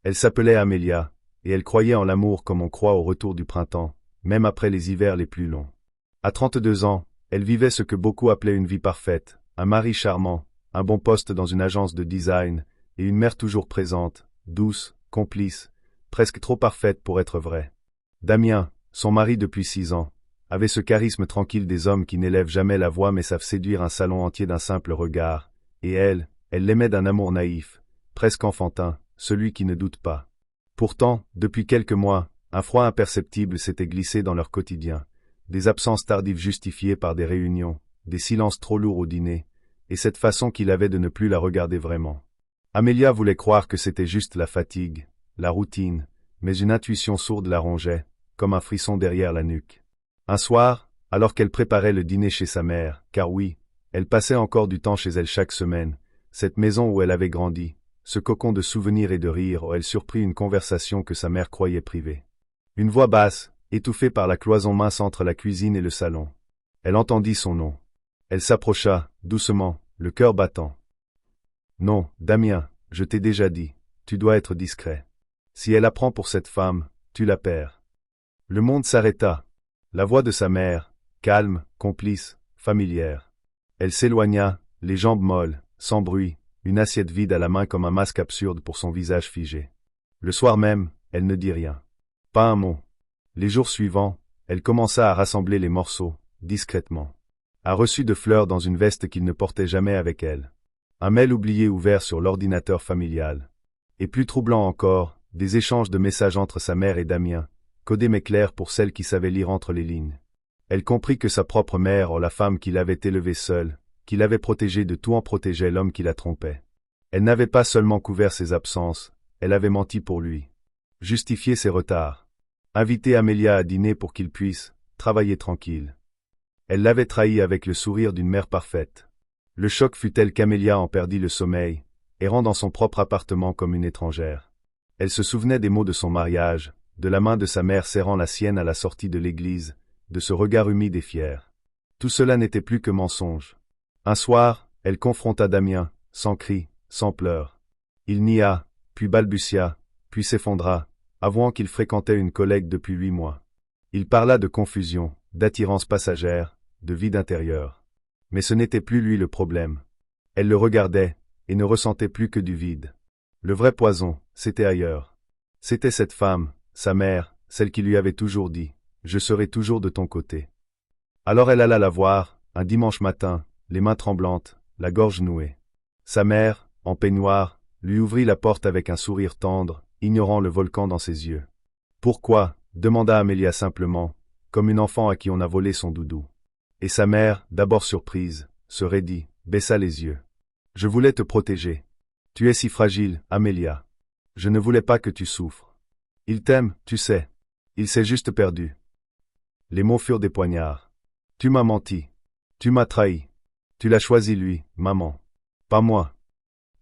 Elle s'appelait Amelia, et elle croyait en l'amour comme on croit au retour du printemps, même après les hivers les plus longs. À 32 ans, elle vivait ce que beaucoup appelaient une vie parfaite, un mari charmant, un bon poste dans une agence de design, et une mère toujours présente, douce, complice, presque trop parfaite pour être vraie. Damien, son mari depuis 6 ans, avait ce charisme tranquille des hommes qui n'élèvent jamais la voix mais savent séduire un salon entier d'un simple regard, et elle l'aimait d'un amour naïf, presque enfantin, celui qui ne doute pas. Pourtant, depuis quelques mois, un froid imperceptible s'était glissé dans leur quotidien, des absences tardives justifiées par des réunions, des silences trop lourds au dîner, et cette façon qu'il avait de ne plus la regarder vraiment. Amelia voulait croire que c'était juste la fatigue, la routine, mais une intuition sourde la rongeait, comme un frisson derrière la nuque. Un soir, alors qu'elle préparait le dîner chez sa mère, car oui, elle passait encore du temps chez elle chaque semaine, cette maison où elle avait grandi, ce cocon de souvenirs et de rires où elle surprit une conversation que sa mère croyait privée. Une voix basse, étouffée par la cloison mince entre la cuisine et le salon. Elle entendit son nom. Elle s'approcha, doucement, le cœur battant. « Non, Damien, je t'ai déjà dit, tu dois être discret. Si elle apprend pour cette femme, tu la perds. » Le monde s'arrêta. La voix de sa mère, calme, complice, familière. Elle s'éloigna, les jambes molles, sans bruit, une assiette vide à la main comme un masque absurde pour son visage figé. Le soir même, elle ne dit rien. Pas un mot. Les jours suivants, elle commença à rassembler les morceaux, discrètement. Un reçu de fleurs dans une veste qu'il ne portait jamais avec elle. Un mail oublié ouvert sur l'ordinateur familial. Et plus troublant encore, des échanges de messages entre sa mère et Damien, codés mais clairs pour celle qui savait lire entre les lignes. Elle comprit que sa propre mère, ou la femme qui l'avait élevée seule, qui l'avait protégée de tout en protégeait l'homme qui la trompait. Elle n'avait pas seulement couvert ses absences, elle avait menti pour lui. Justifié ses retards. Invité Amelia à dîner pour qu'il puisse travailler tranquille. Elle l'avait trahi avec le sourire d'une mère parfaite. Le choc fut tel qu'Amelia en perdit le sommeil, errant dans son propre appartement comme une étrangère. Elle se souvenait des mots de son mariage, de la main de sa mère serrant la sienne à la sortie de l'église, de ce regard humide et fier. Tout cela n'était plus que mensonge. Un soir, elle confronta Damien, sans cri, sans pleurs. Il nia, puis balbutia, puis s'effondra, avouant qu'il fréquentait une collègue depuis 8 mois. Il parla de confusion, d'attirance passagère, de vide intérieur. Mais ce n'était plus lui le problème. Elle le regardait, et ne ressentait plus que du vide. Le vrai poison, c'était ailleurs. C'était cette femme, sa mère, celle qui lui avait toujours dit « Je serai toujours de ton côté ». Alors elle alla la voir, un dimanche matin, les mains tremblantes, la gorge nouée. Sa mère, en peignoir, lui ouvrit la porte avec un sourire tendre, ignorant le volcan dans ses yeux. « Pourquoi ?» demanda Amelia simplement, comme une enfant à qui on a volé son doudou. Et sa mère, d'abord surprise, se raidit, baissa les yeux. « Je voulais te protéger. Tu es si fragile, Amelia. Je ne voulais pas que tu souffres. Il t'aime, tu sais. Il s'est juste perdu. » Les mots furent des poignards. « Tu m'as menti. Tu m'as trahi. Tu l'as choisi lui, maman. Pas moi. »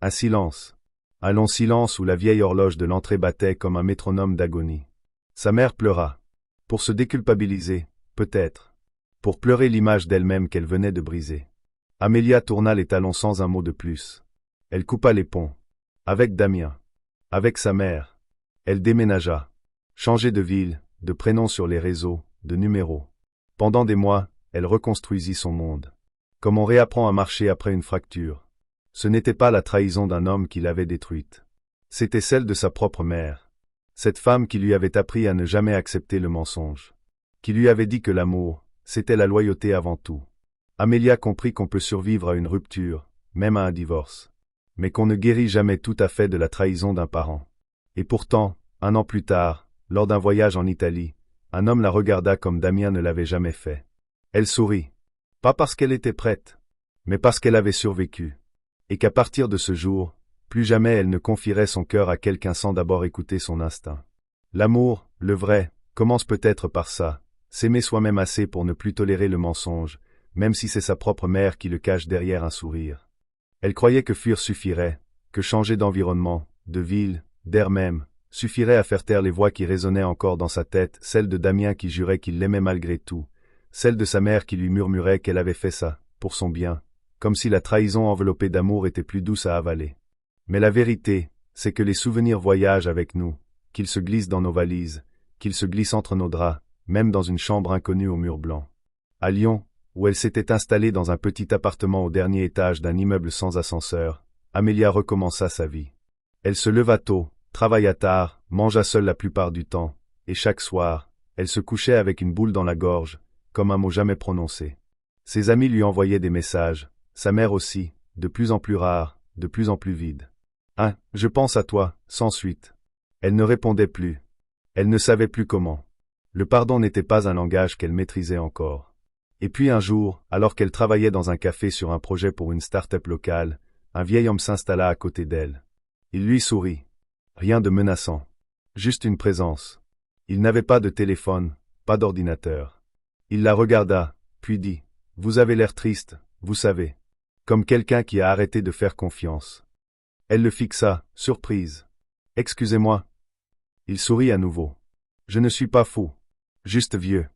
Un silence. Un long silence où la vieille horloge de l'entrée battait comme un métronome d'agonie. Sa mère pleura. Pour se déculpabiliser, peut-être. Pour pleurer l'image d'elle-même qu'elle venait de briser. Amelia tourna les talons sans un mot de plus. Elle coupa les ponts. Avec Damien. Avec sa mère. Elle déménagea. Changea de ville, de prénom sur les réseaux, de numéro. Pendant des mois, elle reconstruisit son monde. Comme on réapprend à marcher après une fracture. Ce n'était pas la trahison d'un homme qui l'avait détruite. C'était celle de sa propre mère. Cette femme qui lui avait appris à ne jamais accepter le mensonge. Qui lui avait dit que l'amour, c'était la loyauté avant tout. Amelia comprit qu'on peut survivre à une rupture, même à un divorce. Mais qu'on ne guérit jamais tout à fait de la trahison d'un parent. Et pourtant, 1 an plus tard, lors d'un voyage en Italie, un homme la regarda comme Damien ne l'avait jamais fait. Elle sourit. Pas parce qu'elle était prête, mais parce qu'elle avait survécu. Et qu'à partir de ce jour, plus jamais elle ne confierait son cœur à quelqu'un sans d'abord écouter son instinct. L'amour, le vrai, commence peut-être par ça, s'aimer soi-même assez pour ne plus tolérer le mensonge, même si c'est sa propre mère qui le cache derrière un sourire. Elle croyait que fuir suffirait, que changer d'environnement, de ville, d'air même, suffirait à faire taire les voix qui résonnaient encore dans sa tête, celle de Damien qui jurait qu'il l'aimait malgré tout, celle de sa mère qui lui murmurait qu'elle avait fait ça, pour son bien, comme si la trahison enveloppée d'amour était plus douce à avaler. Mais la vérité, c'est que les souvenirs voyagent avec nous, qu'ils se glissent dans nos valises, qu'ils se glissent entre nos draps, même dans une chambre inconnue au mur blanc. À Lyon, où elle s'était installée dans un petit appartement au dernier étage d'un immeuble sans ascenseur, Amélia recommença sa vie. Elle se leva tôt, travailla tard, mangea seule la plupart du temps, et chaque soir, elle se couchait avec une boule dans la gorge, comme un mot jamais prononcé. Ses amis lui envoyaient des messages, sa mère aussi, de plus en plus rares, de plus en plus vides. Je pense à toi, sans suite. Elle ne répondait plus. Elle ne savait plus comment. Le pardon n'était pas un langage qu'elle maîtrisait encore. Et puis un jour, alors qu'elle travaillait dans un café sur un projet pour une start-up locale, un vieil homme s'installa à côté d'elle. Il lui sourit. Rien de menaçant. Juste une présence. Il n'avait pas de téléphone, pas d'ordinateur. Il la regarda, puis dit « Vous avez l'air triste, vous savez. » Comme quelqu'un qui a arrêté de faire confiance. Elle le fixa, surprise. « Excusez-moi. » Il sourit à nouveau. « Je ne suis pas fou. Juste vieux.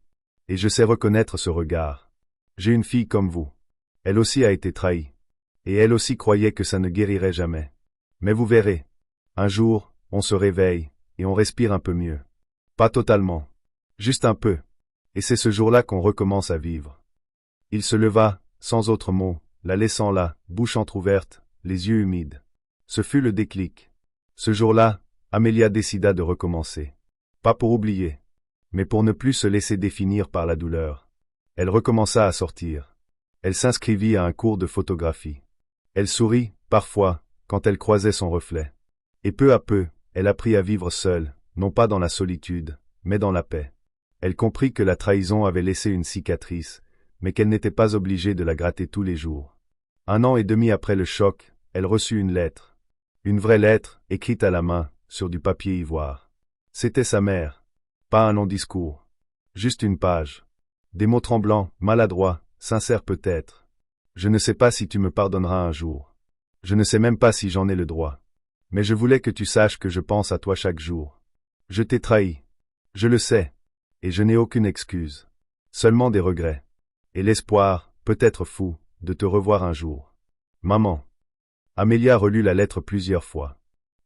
Et je sais reconnaître ce regard. J'ai une fille comme vous. Elle aussi a été trahie. Et elle aussi croyait que ça ne guérirait jamais. Mais vous verrez. Un jour, on se réveille, et on respire un peu mieux. Pas totalement. Juste un peu. Et c'est ce jour-là qu'on recommence à vivre. » Il se leva, sans autre mot, la laissant là, bouche entr'ouverte, les yeux humides. Ce fut le déclic. Ce jour-là, Amélia décida de recommencer. Pas pour oublier, mais pour ne plus se laisser définir par la douleur. Elle recommença à sortir. Elle s'inscrivit à un cours de photographie. Elle sourit, parfois, quand elle croisait son reflet. Et peu à peu, elle apprit à vivre seule, non pas dans la solitude, mais dans la paix. Elle comprit que la trahison avait laissé une cicatrice, mais qu'elle n'était pas obligée de la gratter tous les jours. 1 an et demi après le choc, elle reçut une lettre. Une vraie lettre, écrite à la main, sur du papier ivoire. C'était sa mère. Pas un long discours. Juste une page. Des mots tremblants, maladroits, sincères peut-être. Je ne sais pas si tu me pardonneras un jour. Je ne sais même pas si j'en ai le droit. Mais je voulais que tu saches que je pense à toi chaque jour. Je t'ai trahi. Je le sais. Et je n'ai aucune excuse. Seulement des regrets. Et l'espoir, peut-être fou, de te revoir un jour. Maman. Amélia relut la lettre plusieurs fois.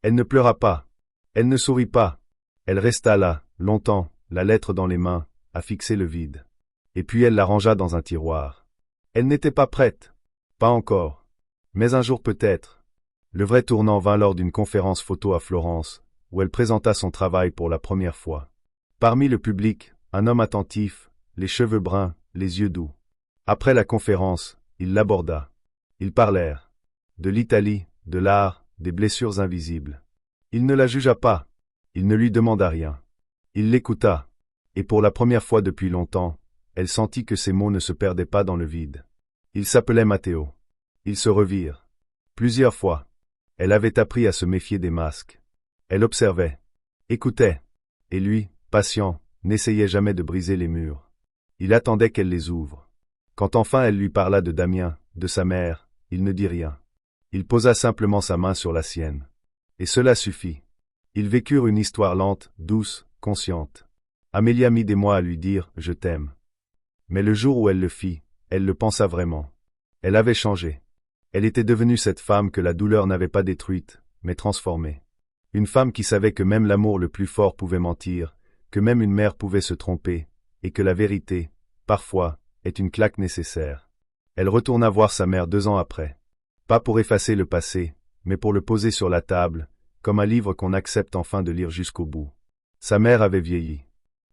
Elle ne pleura pas. Elle ne sourit pas. Elle resta là, longtemps, la lettre dans les mains, à fixer le vide. Et puis elle la rangea dans un tiroir. Elle n'était pas prête. Pas encore. Mais un jour peut-être. Le vrai tournant vint lors d'une conférence photo à Florence, où elle présenta son travail pour la première fois. Parmi le public, un homme attentif, les cheveux bruns, les yeux doux. Après la conférence, il l'aborda. Ils parlèrent. De l'Italie, de l'art, des blessures invisibles. Il ne la jugea pas. Il ne lui demanda rien. Il l'écouta. Et pour la première fois depuis longtemps, elle sentit que ses mots ne se perdaient pas dans le vide. Il s'appelait Matteo. Ils se revirent. Plusieurs fois. Elle avait appris à se méfier des masques. Elle observait. Écoutait. Et lui, patient, n'essayait jamais de briser les murs. Il attendait qu'elle les ouvre. Quand enfin elle lui parla de Damien, de sa mère, il ne dit rien. Il posa simplement sa main sur la sienne. Et cela suffit. Ils vécurent une histoire lente, douce, consciente. Amélia mit des mois à lui dire « je t'aime ». Mais le jour où elle le fit, elle le pensa vraiment. Elle avait changé. Elle était devenue cette femme que la douleur n'avait pas détruite, mais transformée. Une femme qui savait que même l'amour le plus fort pouvait mentir, que même une mère pouvait se tromper, et que la vérité, parfois, est une claque nécessaire. Elle retourna voir sa mère 2 ans après. Pas pour effacer le passé, mais pour le poser sur la table, comme un livre qu'on accepte enfin de lire jusqu'au bout. Sa mère avait vieilli.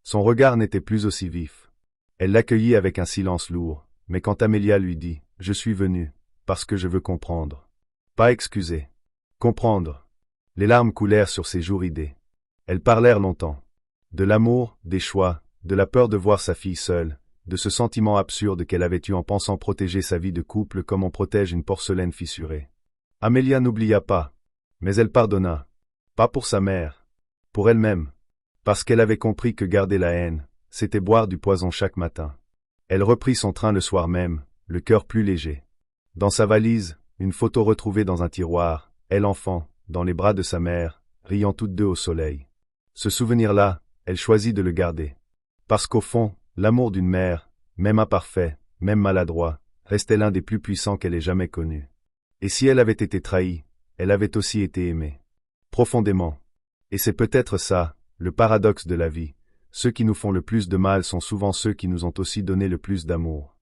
Son regard n'était plus aussi vif. Elle l'accueillit avec un silence lourd, mais quand Amélia lui dit « Je suis venue, parce que je veux comprendre ». Pas excuser. Comprendre. Les larmes coulèrent sur ses joues ridées. Elles parlèrent longtemps. De l'amour, des choix, de la peur de voir sa fille seule, de ce sentiment absurde qu'elle avait eu en pensant protéger sa vie de couple comme on protège une porcelaine fissurée. Amélia n'oublia pas. Mais elle pardonna. Pas pour sa mère. Pour elle-même. Parce qu'elle avait compris que garder la haine, c'était boire du poison chaque matin. Elle reprit son train le soir même, le cœur plus léger. Dans sa valise, une photo retrouvée dans un tiroir, elle enfant, dans les bras de sa mère, riant toutes deux au soleil. Ce souvenir-là, elle choisit de le garder. Parce qu'au fond, l'amour d'une mère, même imparfait, même maladroit, restait l'un des plus puissants qu'elle ait jamais connus. Et si elle avait été trahie, elle avait aussi été aimée. profondément. Et c'est peut-être ça, le paradoxe de la vie. Ceux qui nous font le plus de mal sont souvent ceux qui nous ont aussi donné le plus d'amour.